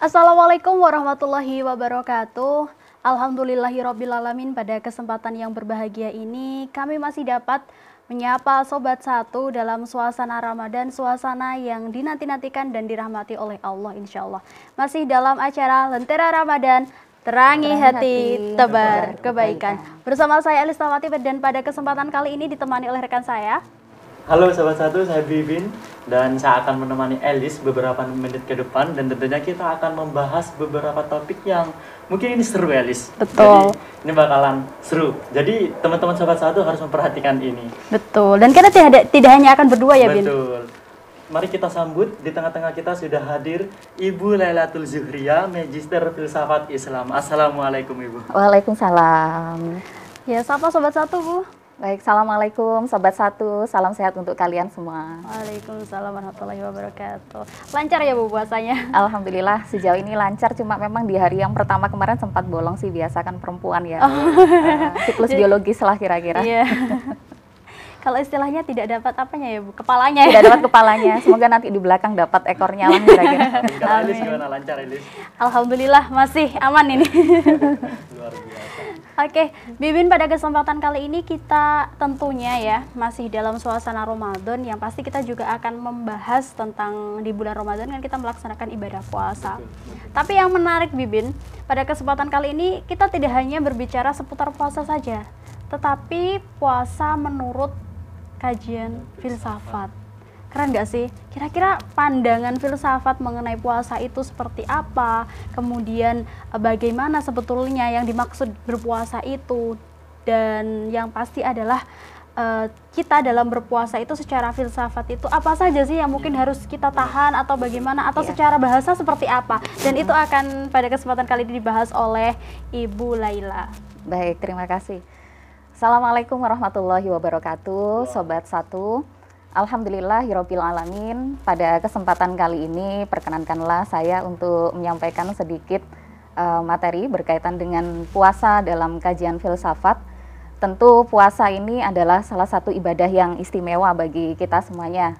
Assalamualaikum warahmatullahi wabarakatuh. Alhamdulillahirrabbilalamin, pada kesempatan yang berbahagia ini kami masih dapat menyapa Sobat Satu dalam suasana Ramadan, suasana yang dinanti-nantikan dan dirahmati oleh Allah insya Allah. Masih dalam acara Lentera Ramadan, terangi hati, tebar kebaikan. Bersama saya Elistawati, dan pada kesempatan kali ini ditemani oleh rekan saya. Halo Sobat Satu, saya Bibin dan saya akan menemani Elis beberapa menit ke depan, dan tentunya kita akan membahas beberapa topik yang mungkin ini seru, Elis. Betul. Jadi ini bakalan seru. Jadi teman-teman Sobat Satu harus memperhatikan ini. Betul. Dan kita tidak hanya akan berdua ya, Bin. Betul. Mari kita sambut, di tengah-tengah kita sudah hadir Ibu Lailatul Zuhriya, Magister Filsafat Islam. Assalamualaikum Ibu. Waalaikumsalam. Ya, sapa Sobat Satu, Bu. Baik, Assalamualaikum Sobat Satu, salam sehat untuk kalian semua. Waalaikumsalam warahmatullahi wabarakatuh. Lancar ya Bu puasanya? Alhamdulillah sejauh ini lancar, cuma memang di hari yang pertama kemarin sempat bolong sih, biasa kan perempuan ya. Siklus biologis lah kira-kira. Iya. Kalau istilahnya tidak dapat apanya ya Bu? Kepalanya. Tidak dapat kepalanya, semoga nanti di belakang dapat ekornya lah kira-kira. Elis gimana, lancar Elis? Alhamdulillah masih aman ini. Luar biasa. Oke, Bibin, pada kesempatan kali ini kita tentunya ya masih dalam suasana Ramadan, yang pasti kita juga akan membahas tentang di bulan Ramadan kan kita melaksanakan ibadah puasa. Tapi yang menarik, Bibin, pada kesempatan kali ini kita tidak hanya berbicara seputar puasa saja, tetapi puasa menurut kajian filsafat. Keren gak sih? Kira-kira pandangan filsafat mengenai puasa itu seperti apa? Kemudian bagaimana sebetulnya yang dimaksud berpuasa itu? Dan yang pasti adalah kita dalam berpuasa itu secara filsafat itu apa saja sih yang mungkin harus kita tahan atau bagaimana? Atau secara bahasa seperti apa? Dan itu akan pada kesempatan kali ini dibahas oleh Ibu Laila. Baik, terima kasih. Assalamualaikum warahmatullahi wabarakatuh, Sobat Satu. Alhamdulillahirabbil alamin. Pada kesempatan kali ini perkenankanlah saya untuk menyampaikan sedikit materi berkaitan dengan puasa dalam kajian filsafat. Tentu puasa ini adalah salah satu ibadah yang istimewa bagi kita semuanya.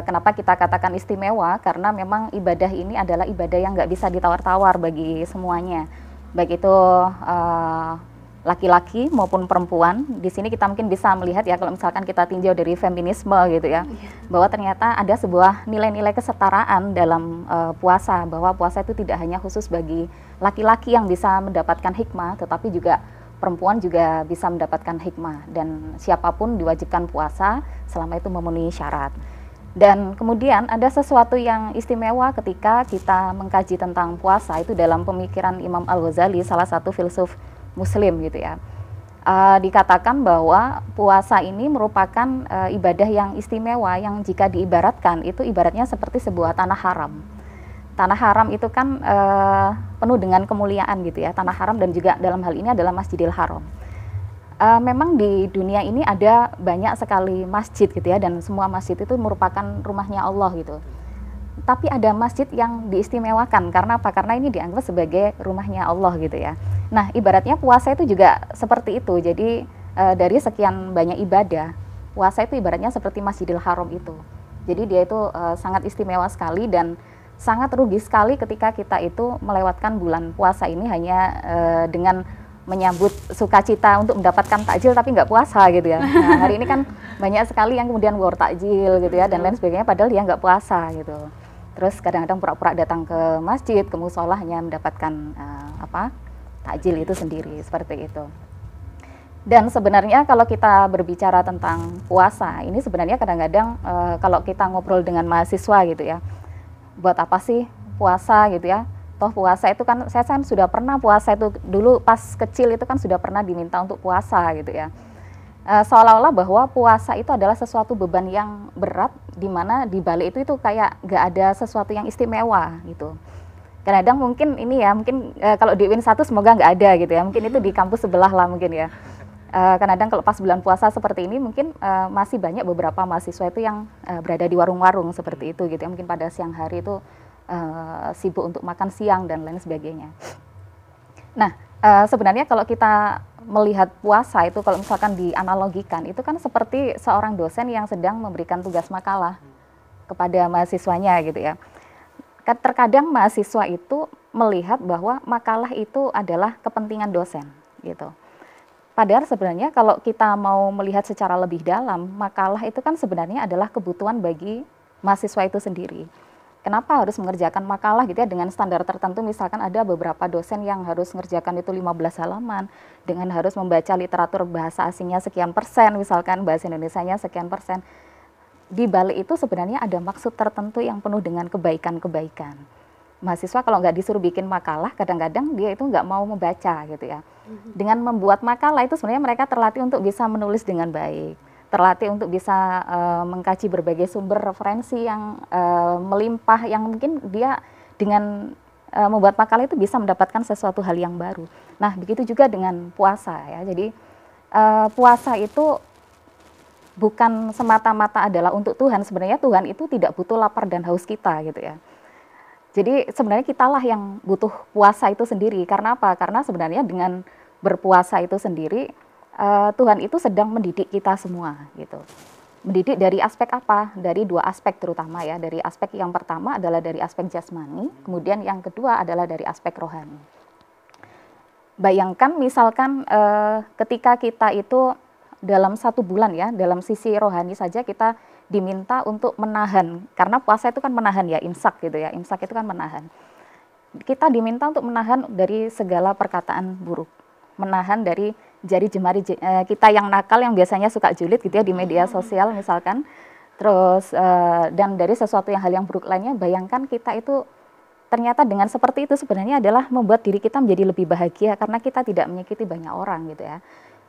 Kenapa kita katakan istimewa? Karena memang ibadah ini adalah ibadah yang nggak bisa ditawar-tawar bagi semuanya. Baik itu laki-laki maupun perempuan. Di sini kita mungkin bisa melihat ya, kalau misalkan kita tinjau dari feminisme gitu ya, bahwa ternyata ada sebuah nilai-nilai kesetaraan dalam puasa, bahwa puasa itu tidak hanya khusus bagi laki-laki yang bisa mendapatkan hikmah, tetapi juga perempuan juga bisa mendapatkan hikmah, dan siapapun diwajibkan puasa selama itu memenuhi syarat. Dan kemudian ada sesuatu yang istimewa ketika kita mengkaji tentang puasa itu dalam pemikiran Imam Al-Ghazali, salah satu filsuf Muslim gitu ya. Dikatakan bahwa puasa ini merupakan ibadah yang istimewa, yang jika diibaratkan itu ibaratnya seperti sebuah tanah haram. Tanah haram itu kan penuh dengan kemuliaan gitu ya, tanah haram, dan juga dalam hal ini adalah Masjidil Haram. Memang di dunia ini ada banyak sekali masjid gitu ya, dan semua masjid itu merupakan rumahnya Allah gitu. Tapi ada masjid yang diistimewakan, karena apa? Karena ini dianggap sebagai rumahnya Allah gitu ya. Nah, ibaratnya puasa itu juga seperti itu. Jadi dari sekian banyak ibadah, puasa itu ibaratnya seperti Masjidil Haram itu. Jadi dia itu sangat istimewa sekali, dan sangat rugi sekali ketika kita itu melewatkan bulan puasa ini hanya dengan menyambut sukacita untuk mendapatkan takjil tapi nggak puasa gitu ya. Nah, hari ini kan banyak sekali yang kemudian war takjil gitu ya, dan lain sebagainya, padahal dia nggak puasa gitu. Terus kadang-kadang pura-pura datang ke masjid, ke musola hanya mendapatkan takjil itu sendiri, seperti itu. Dan sebenarnya kalau kita berbicara tentang puasa, ini sebenarnya kadang-kadang kalau kita ngobrol dengan mahasiswa gitu ya, buat apa sih puasa gitu ya? Toh puasa itu kan, saya kan sudah pernah puasa itu dulu pas kecil, itu kan sudah pernah diminta untuk puasa gitu ya. Seolah-olah bahwa puasa itu adalah sesuatu beban yang berat, di mana di balik itu kayak gak ada sesuatu yang istimewa gitu. Kadang-kadang mungkin ini ya, mungkin kalau di UIN 1 semoga nggak ada gitu ya, mungkin itu di kampus sebelah lah mungkin ya. Kadang-kadang kalau pas bulan puasa seperti ini mungkin masih banyak beberapa mahasiswa itu yang berada di warung-warung seperti itu gitu ya, mungkin pada siang hari itu sibuk untuk makan siang dan lain sebagainya. Nah, sebenarnya kalau kita melihat puasa itu, kalau misalkan dianalogikan, itu kan seperti seorang dosen yang sedang memberikan tugas makalah kepada mahasiswanya gitu ya. terkadang mahasiswa itu melihat bahwa makalah itu adalah kepentingan dosen gitu. Padahal sebenarnya kalau kita mau melihat secara lebih dalam, makalah itu kan sebenarnya adalah kebutuhan bagi mahasiswa itu sendiri. Kenapa harus mengerjakan makalah gitu ya dengan standar tertentu, misalkan ada beberapa dosen yang harus mengerjakan itu 15 halaman dengan harus membaca literatur bahasa asingnya sekian persen, misalkan bahasa Indonesianya sekian persen. Di balik itu sebenarnya ada maksud tertentu yang penuh dengan kebaikan-kebaikan. Mahasiswa kalau nggak disuruh bikin makalah, kadang-kadang dia itu nggak mau membaca gitu ya. Dengan membuat makalah itu sebenarnya mereka terlatih untuk bisa menulis dengan baik, terlatih untuk bisa mengkaji berbagai sumber referensi yang melimpah, yang mungkin dia dengan membuat makalah itu bisa mendapatkan sesuatu hal yang baru. Nah, begitu juga dengan puasa ya. Jadi puasa itu bukan semata-mata adalah untuk Tuhan. Sebenarnya Tuhan itu tidak butuh lapar dan haus kita gitu ya. Jadi sebenarnya kitalah yang butuh puasa itu sendiri. Karena apa? Karena sebenarnya dengan berpuasa itu sendiri, Tuhan itu sedang mendidik kita semua gitu. Mendidik dari aspek apa? Dari dua aspek terutama ya. Dari aspek yang pertama adalah dari aspek jasmani, kemudian yang kedua adalah dari aspek rohani. Bayangkan misalkan ketika kita itu dalam 1 bulan ya, dalam sisi rohani saja kita diminta untuk menahan, karena puasa itu kan menahan ya, imsak gitu ya, imsak itu kan menahan. Kita diminta untuk menahan dari segala perkataan buruk, menahan dari jari jemari kita yang nakal, yang biasanya suka julid gitu ya di media sosial misalkan, terus dan dari sesuatu hal yang buruk lainnya. Bayangkan kita itu ternyata dengan seperti itu sebenarnya adalah membuat diri kita menjadi lebih bahagia karena kita tidak menyakiti banyak orang gitu ya.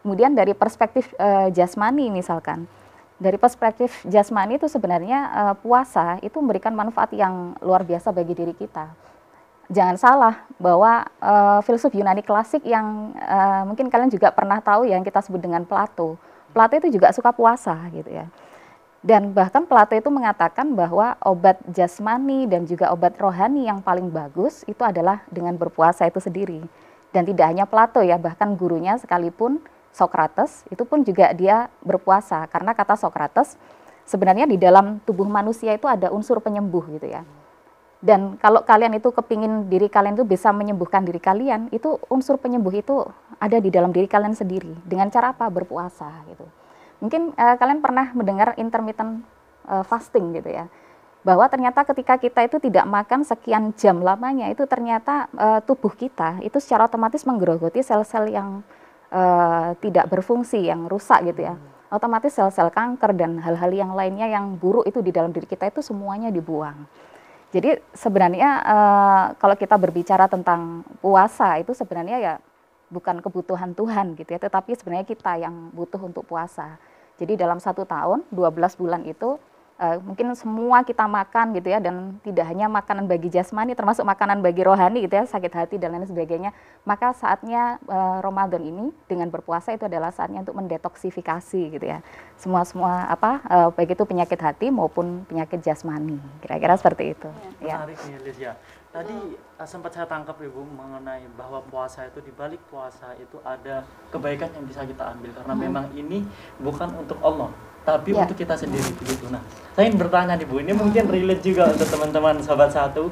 Kemudian dari perspektif jasmani misalkan, dari perspektif jasmani itu sebenarnya puasa itu memberikan manfaat yang luar biasa bagi diri kita. Jangan salah bahwa filsuf Yunani klasik yang mungkin kalian juga pernah tahu yang kita sebut dengan Plato. Plato itu juga suka puasa gitu ya. Dan bahkan Plato itu mengatakan bahwa obat jasmani dan juga obat rohani yang paling bagus itu adalah dengan berpuasa itu sendiri. Dan tidak hanya Plato ya, bahkan gurunya sekalipun Socrates itu pun juga dia berpuasa, karena kata Socrates sebenarnya di dalam tubuh manusia itu ada unsur penyembuh gitu ya. Dan kalau kalian itu kepingin diri kalian itu bisa menyembuhkan diri kalian, itu unsur penyembuh itu ada di dalam diri kalian sendiri. Dengan cara apa? Berpuasa gitu. Mungkin kalian pernah mendengar intermittent fasting gitu ya. Bahwa ternyata ketika kita itu tidak makan sekian jam lamanya, itu ternyata tubuh kita itu secara otomatis menggerogoti sel-sel yang tidak berfungsi, yang rusak gitu ya. Otomatis sel-sel kanker dan hal-hal yang lainnya yang buruk itu di dalam diri kita itu semuanya dibuang. Jadi sebenarnya kalau kita berbicara tentang puasa itu sebenarnya ya bukan kebutuhan Tuhan gitu ya, tetapi sebenarnya kita yang butuh untuk puasa. Jadi dalam 1 tahun, 12 bulan itu mungkin semua kita makan gitu ya, dan tidak hanya makanan bagi jasmani, termasuk makanan bagi rohani gitu ya, sakit hati dan lain sebagainya. Maka saatnya Ramadan ini dengan berpuasa itu adalah saatnya untuk mendetoksifikasi gitu ya, semua baik itu penyakit hati maupun penyakit jasmani, kira-kira seperti itu. Menarik nih Lydia. Tadi sempat saya tangkap Ibu mengenai bahwa puasa itu, di balik puasa itu ada kebaikan yang bisa kita ambil, karena memang ini bukan untuk Allah, tapi untuk kita sendiri begitu. Nah, saya ingin bertanya nih Bu, ini mungkin relate juga untuk teman-teman Sobat Satu,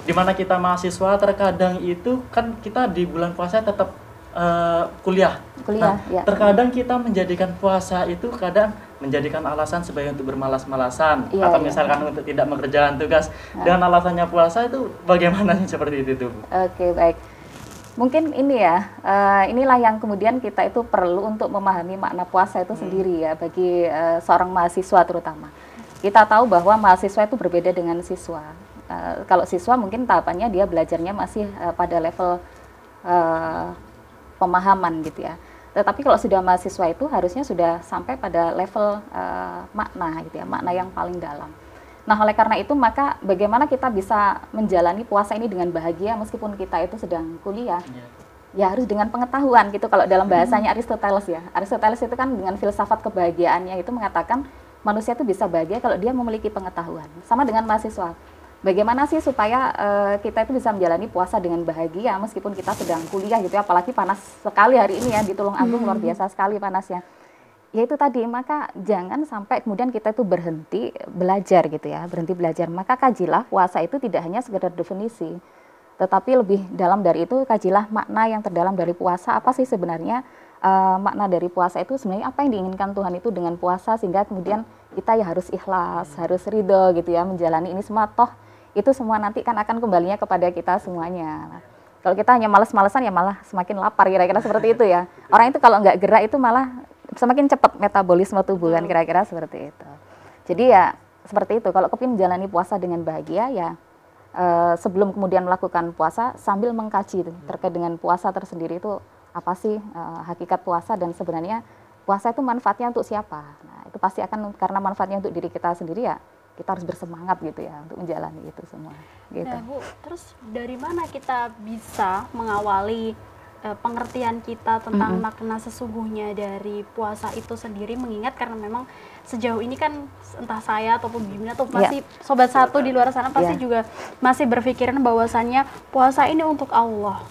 di mana kita mahasiswa terkadang itu kan kita di bulan puasa tetap kuliah. Nah, terkadang kita menjadikan puasa itu kadang menjadikan alasan sebagai untuk bermalas-malasan atau misalkan untuk tidak mengerjakan tugas dengan alasannya puasa, itu bagaimana seperti itu Bu? Oke, baik. Mungkin ini ya, inilah yang kemudian kita itu perlu untuk memahami makna puasa itu sendiri ya, bagi seorang mahasiswa terutama. Kita tahu bahwa mahasiswa itu berbeda dengan siswa. Kalau siswa mungkin tahapannya dia belajarnya masih pada level pemahaman gitu ya. Tetapi kalau sudah mahasiswa itu harusnya sudah sampai pada level makna gitu ya, makna yang paling dalam. Nah, oleh karena itu maka bagaimana kita bisa menjalani puasa ini dengan bahagia meskipun kita itu sedang kuliah? Ya harus dengan pengetahuan gitu, kalau dalam bahasanya Aristoteles ya. Aristoteles itu kan dengan filsafat kebahagiaannya itu mengatakan manusia itu bisa bahagia kalau dia memiliki pengetahuan. Sama dengan mahasiswa. Bagaimana sih supaya kita itu bisa menjalani puasa dengan bahagia meskipun kita sedang kuliah gitu ya, apalagi panas sekali hari ini ya di Tulung Agung, luar biasa sekali panasnya. ya itu tadi, maka jangan sampai kemudian kita itu berhenti belajar gitu ya, berhenti belajar. Maka kajilah puasa itu tidak hanya sekedar definisi, tetapi lebih dalam dari itu, kajilah makna yang terdalam dari puasa. Apa sih sebenarnya makna dari puasa itu, sebenarnya apa yang diinginkan Tuhan itu dengan puasa, sehingga kemudian kita ya harus ikhlas, harus ridho gitu ya, menjalani ini semua, toh itu semua nanti kan akan kembalinya kepada kita semuanya. Kalau kita hanya males-malesan ya malah semakin lapar, kira-kira seperti itu ya. Orang itu kalau nggak gerak itu malah semakin cepat metabolisme tubuh kan, kira-kira seperti itu. Jadi ya seperti itu, kalau kepingin menjalani puasa dengan bahagia ya sebelum kemudian melakukan puasa, sambil mengkaji terkait dengan puasa tersendiri itu apa sih hakikat puasa, dan sebenarnya puasa itu manfaatnya untuk siapa. Nah itu pasti akan, karena manfaatnya untuk diri kita sendiri ya, kita harus bersemangat gitu ya untuk menjalani itu semua gitu. Nah Bu, terus dari mana kita bisa mengawali pengertian kita tentang makna sesungguhnya dari puasa itu sendiri, mengingat karena memang sejauh ini kan entah saya ataupun Bimin atau masih sobat satu di luar sana pasti juga masih berpikiran bahwasannya puasa ini untuk Allah.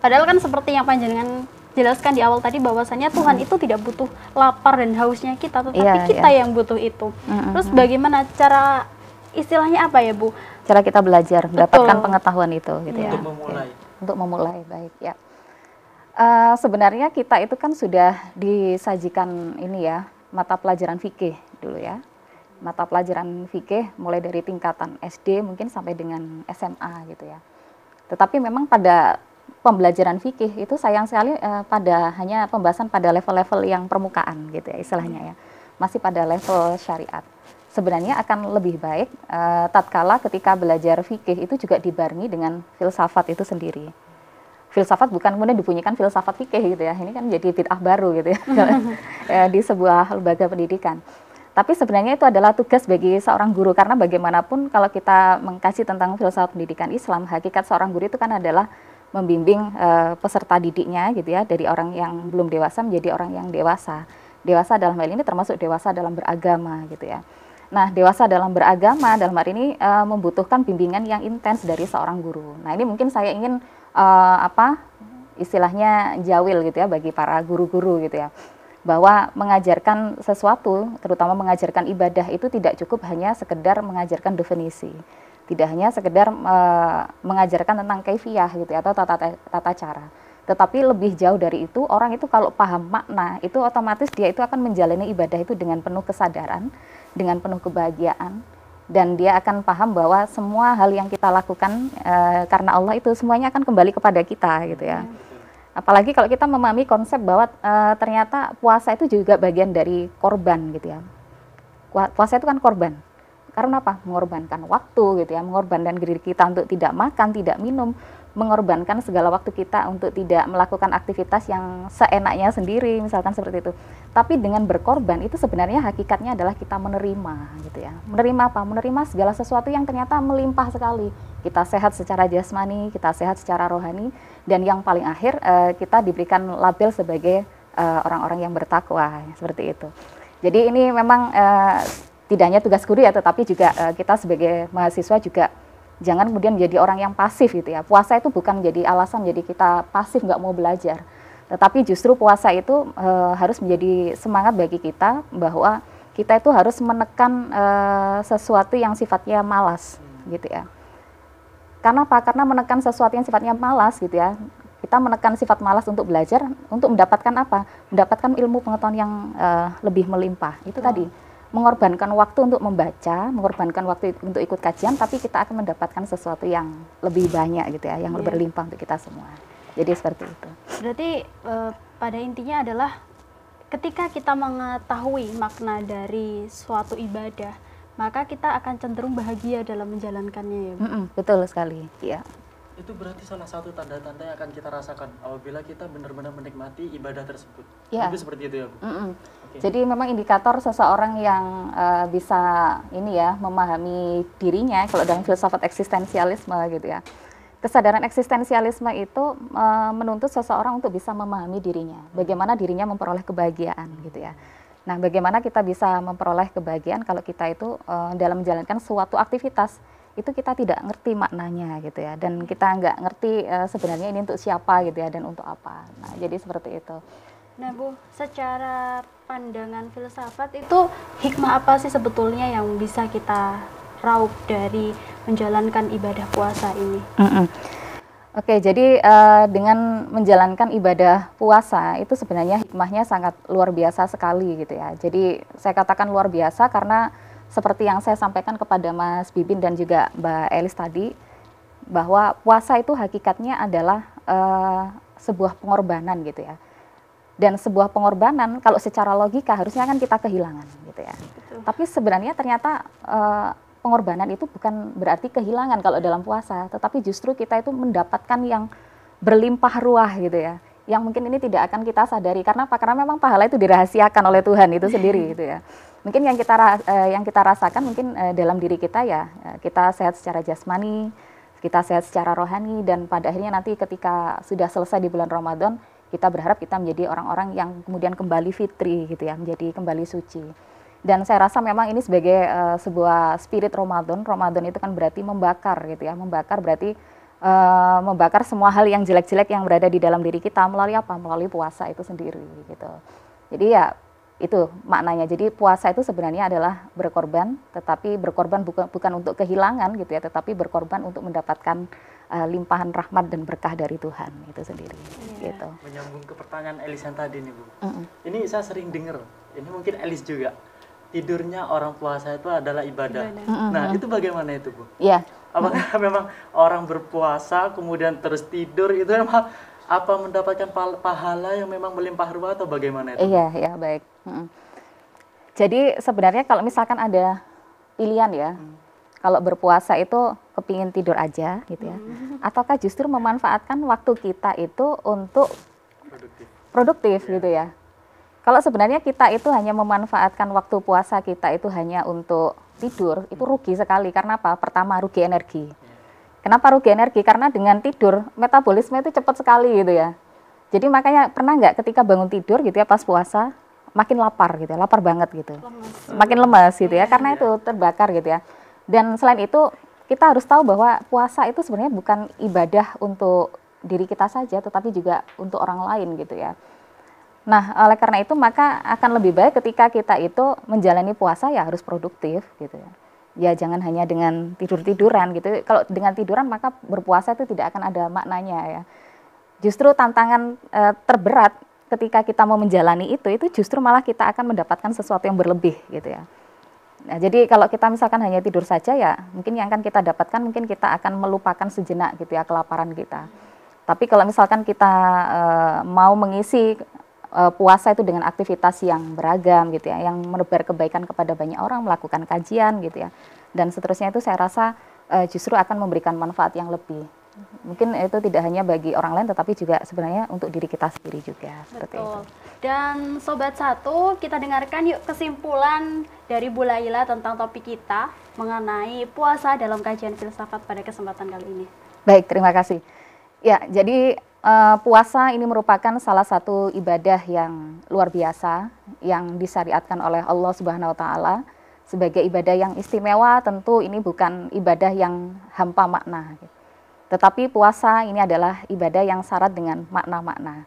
Padahal kan seperti yang panjenengan jelaskan di awal tadi, bahwasannya Tuhan itu tidak butuh lapar dan hausnya kita, tetapi kita yang butuh itu. Terus bagaimana cara, istilahnya apa ya Bu? Cara kita belajar, mendapatkan pengetahuan itu gitu ya. Untuk memulai. Untuk memulai, baik ya. Sebenarnya kita itu kan sudah disajikan ini ya, mata pelajaran fikih dulu ya. Mata pelajaran fikih mulai dari tingkatan SD mungkin sampai dengan SMA gitu ya. Tetapi memang pada pembelajaran fikih itu sayang sekali pada hanya pembahasan pada level-level yang permukaan gitu ya istilahnya ya. Masih pada level syariat. Sebenarnya akan lebih baik tatkala ketika belajar fikih itu juga dibarengi dengan filsafat itu sendiri. Filsafat bukan kemudian dibunyikan filsafat fikih gitu ya. Ini kan jadi bid'ah baru gitu ya di sebuah lembaga pendidikan. Tapi sebenarnya itu adalah tugas bagi seorang guru, karena bagaimanapun kalau kita mengkaji tentang filsafat pendidikan Islam, hakikat seorang guru itu kan adalah membimbing peserta didiknya gitu ya, dari orang yang belum dewasa menjadi orang yang dewasa. Dewasa dalam hal ini termasuk dewasa dalam beragama gitu ya. Nah, dewasa dalam beragama dalam hari ini membutuhkan bimbingan yang intens dari seorang guru. Nah, ini mungkin saya ingin istilahnya jawil gitu ya bagi para guru-guru gitu ya. Bahwa mengajarkan sesuatu, terutama mengajarkan ibadah itu tidak cukup hanya sekedar mengajarkan definisi. Tidak hanya sekedar mengajarkan tentang kaifiyah gitu ya, atau tata cara. Tetapi lebih jauh dari itu, orang itu kalau paham makna, itu otomatis dia itu akan menjalani ibadah itu dengan penuh kesadaran, dengan penuh kebahagiaan, dan dia akan paham bahwa semua hal yang kita lakukan karena Allah itu semuanya akan kembali kepada kita gitu ya. Apalagi kalau kita memahami konsep bahwa ternyata puasa itu juga bagian dari korban gitu ya. Puasa itu kan korban. Karena apa? Mengorbankan waktu gitu ya, mengorbankan diri kita untuk tidak makan, tidak minum, mengorbankan segala waktu kita untuk tidak melakukan aktivitas yang seenaknya sendiri, misalkan seperti itu. Tapi dengan berkorban itu sebenarnya hakikatnya adalah kita menerima gitu ya. Menerima apa? Menerima segala sesuatu yang ternyata melimpah sekali. Kita sehat secara jasmani, kita sehat secara rohani, dan yang paling akhir kita diberikan label sebagai orang-orang yang bertakwa, seperti itu. Jadi ini memang tidak hanya tugas guru ya, tetapi juga kita sebagai mahasiswa juga jangan kemudian menjadi orang yang pasif gitu ya. Puasa itu bukan jadi alasan jadi kita pasif nggak mau belajar, tetapi justru puasa itu harus menjadi semangat bagi kita bahwa kita itu harus menekan sesuatu yang sifatnya malas gitu ya. Karena apa? Karena menekan sesuatu yang sifatnya malas gitu ya. Kita menekan sifat malas untuk belajar, untuk mendapatkan apa? Mendapatkan ilmu pengetahuan yang lebih melimpah. Itu tadi. Mengorbankan waktu untuk membaca, mengorbankan waktu untuk ikut kajian, tapi kita akan mendapatkan sesuatu yang lebih banyak gitu ya, yang berlimpah untuk kita semua. Jadi seperti itu. Berarti pada intinya adalah ketika kita mengetahui makna dari suatu ibadah, maka kita akan cenderung bahagia dalam menjalankannya ya Bu? Betul sekali, ya. Itu berarti salah satu tanda-tanda yang akan kita rasakan apabila kita benar-benar menikmati ibadah tersebut. Itu seperti itu ya Bu? Okay. Jadi memang indikator seseorang yang bisa ini ya, memahami dirinya, kalau dalam filsafat eksistensialisme gitu ya. Kesadaran eksistensialisme itu menuntut seseorang untuk bisa memahami dirinya, bagaimana dirinya memperoleh kebahagiaan gitu ya. Nah, bagaimana kita bisa memperoleh kebahagiaan kalau kita itu dalam menjalankan suatu aktivitas itu kita tidak ngerti maknanya gitu ya, dan kita nggak ngerti sebenarnya ini untuk siapa gitu ya, dan untuk apa. Nah, jadi seperti itu. Nah Bu, secara pandangan filsafat itu hikmah apa sih sebetulnya yang bisa kita raup dari menjalankan ibadah puasa ini? Oke, jadi dengan menjalankan ibadah puasa itu sebenarnya hikmahnya sangat luar biasa sekali gitu ya. Jadi saya katakan luar biasa karena seperti yang saya sampaikan kepada Mas Bibin dan juga Mbak Elis tadi, bahwa puasa itu hakikatnya adalah sebuah pengorbanan gitu ya. Dan sebuah pengorbanan kalau secara logika harusnya kan kita kehilangan gitu ya. Betul. Tapi sebenarnya ternyata pengorbanan itu bukan berarti kehilangan kalau dalam puasa, tetapi justru kita itu mendapatkan yang berlimpah ruah gitu ya. Yang mungkin ini tidak akan kita sadari karena apa? Karena memang pahala itu dirahasiakan oleh Tuhan itu sendiri gitu ya. Mungkin yang kita rasakan mungkin dalam diri kita ya, kita sehat secara jasmani, kita sehat secara rohani, dan pada akhirnya nanti ketika sudah selesai di bulan Ramadan, kita berharap kita menjadi orang-orang yang kemudian kembali fitri gitu ya, menjadi kembali suci. Dan saya rasa memang ini sebagai sebuah spirit Ramadan. Ramadan itu kan berarti membakar gitu ya. Membakar berarti membakar semua hal yang jelek-jelek yang berada di dalam diri kita melalui apa? Melalui puasa itu sendiri gitu. Jadi ya itu maknanya. Jadi puasa itu sebenarnya adalah berkorban, tetapi berkorban bukan untuk kehilangan gitu ya, tetapi berkorban untuk mendapatkan limpahan rahmat dan berkah dari Tuhan itu sendiri. Gitu. Menyambung ke pertanyaan Elis yang tadi nih Bu. Ini saya sering dengar. Ini mungkin Elis juga. Tidurnya orang puasa itu adalah ibadah. Nah, itu bagaimana itu, Bu? Iya. Apakah memang orang berpuasa kemudian terus tidur itu memang apa mendapatkan pahala yang memang melimpah ruah atau bagaimana itu? Iya, baik. Jadi sebenarnya kalau misalkan ada pilihan ya, kalau berpuasa itu kepingin tidur aja gitu ya, ataukah justru memanfaatkan waktu kita itu untuk produktif gitu ya. Kalau sebenarnya kita itu hanya memanfaatkan waktu puasa kita itu hanya untuk tidur, itu rugi sekali. Karena apa? Pertama, rugi energi. Kenapa rugi energi? Karena dengan tidur, metabolisme itu cepat sekali gitu ya. Jadi makanya pernah nggak ketika bangun tidur gitu ya pas puasa, makin lapar gitu ya, lapar banget gitu. Makin lemas gitu ya, karena itu terbakar gitu ya. Dan selain itu, kita harus tahu bahwa puasa itu sebenarnya bukan ibadah untuk diri kita saja, tetapi juga untuk orang lain gitu ya. Nah, oleh karena itu maka akan lebih baik ketika kita itu menjalani puasa ya harus produktif gitu ya. Ya jangan hanya dengan tidur-tiduran gitu. Kalau dengan tiduran maka berpuasa itu tidak akan ada maknanya ya. Justru tantangan terberat ketika kita mau menjalani itu justru malah kita akan mendapatkan sesuatu yang berlebih gitu ya. Nah, jadi kalau kita misalkan hanya tidur saja ya mungkin yang akan kita dapatkan mungkin kita akan melupakan sejenak gitu ya kelaparan kita. Tapi kalau misalkan kita mau mengisi puasa itu dengan aktivitas yang beragam gitu ya, yang menebar kebaikan kepada banyak orang, melakukan kajian gitu ya, dan seterusnya itu saya rasa justru akan memberikan manfaat yang lebih. Mungkin itu tidak hanya bagi orang lain, tetapi juga sebenarnya untuk diri kita sendiri juga. Seperti itu. Dan Sobat Satu, kita dengarkan yuk kesimpulan dari Bu Laila tentang topik kita mengenai puasa dalam kajian filsafat pada kesempatan kali ini. Baik, terima kasih. Ya, jadi puasa ini merupakan salah satu ibadah yang luar biasa yang disyariatkan oleh Allah Subhanahu wa taala sebagai ibadah yang istimewa. Tentu ini bukan ibadah yang hampa makna. Tetapi puasa ini adalah ibadah yang syarat dengan makna-makna.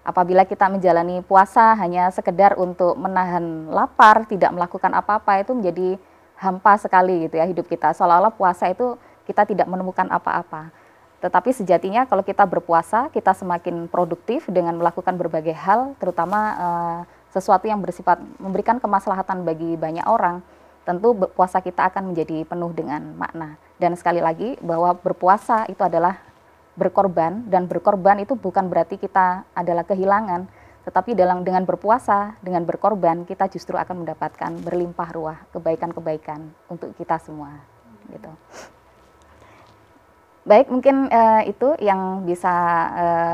Apabila kita menjalani puasa hanya sekedar untuk menahan lapar, tidak melakukan apa-apa, itu menjadi hampa sekali gitu ya hidup kita. Seolah-olah puasa itu kita tidak menemukan apa-apa. Tetapi sejatinya kalau kita berpuasa, kita semakin produktif dengan melakukan berbagai hal, terutama sesuatu yang bersifat memberikan kemaslahatan bagi banyak orang. Tentu puasa kita akan menjadi penuh dengan makna. Dan sekali lagi bahwa berpuasa itu adalah berkorban, dan berkorban itu bukan berarti kita adalah kehilangan, tetapi dengan berpuasa, dengan berkorban, kita justru akan mendapatkan berlimpah ruah kebaikan-kebaikan untuk kita semua. Gitu. Baik, mungkin itu yang bisa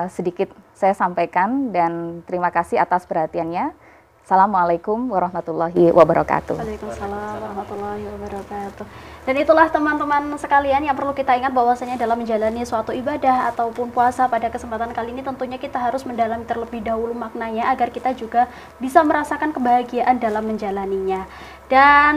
sedikit saya sampaikan, dan terima kasih atas perhatiannya. Assalamualaikum warahmatullahi wabarakatuh. Waalaikumsalam warahmatullahi wabarakatuh. Dan itulah teman-teman sekalian yang perlu kita ingat bahwasanya dalam menjalani suatu ibadah ataupun puasa pada kesempatan kali ini tentunya kita harus mendalami terlebih dahulu maknanya agar kita juga bisa merasakan kebahagiaan dalam menjalaninya. Dan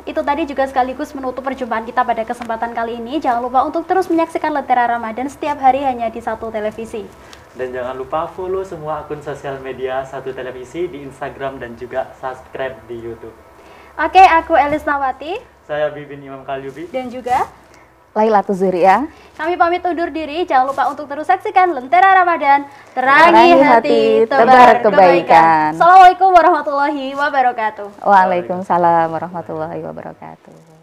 itu tadi juga sekaligus menutup perjumpaan kita pada kesempatan kali ini. Jangan lupa untuk terus menyaksikan Lentera Ramadan setiap hari hanya di Satu Televisi. Dan jangan lupa follow semua akun sosial media Satu Televisi di Instagram dan juga subscribe di YouTube. Oke, aku Elis Nawati. Saya Bibin Imam Kalyubi. Dan juga Laila Tuzuria. kami pamit undur diri. Jangan lupa untuk terus saksikan Lentera Ramadan. Terangi hati, tebar kebaikan. Assalamualaikum warahmatullahi wabarakatuh. Waalaikumsalam warahmatullahi wabarakatuh.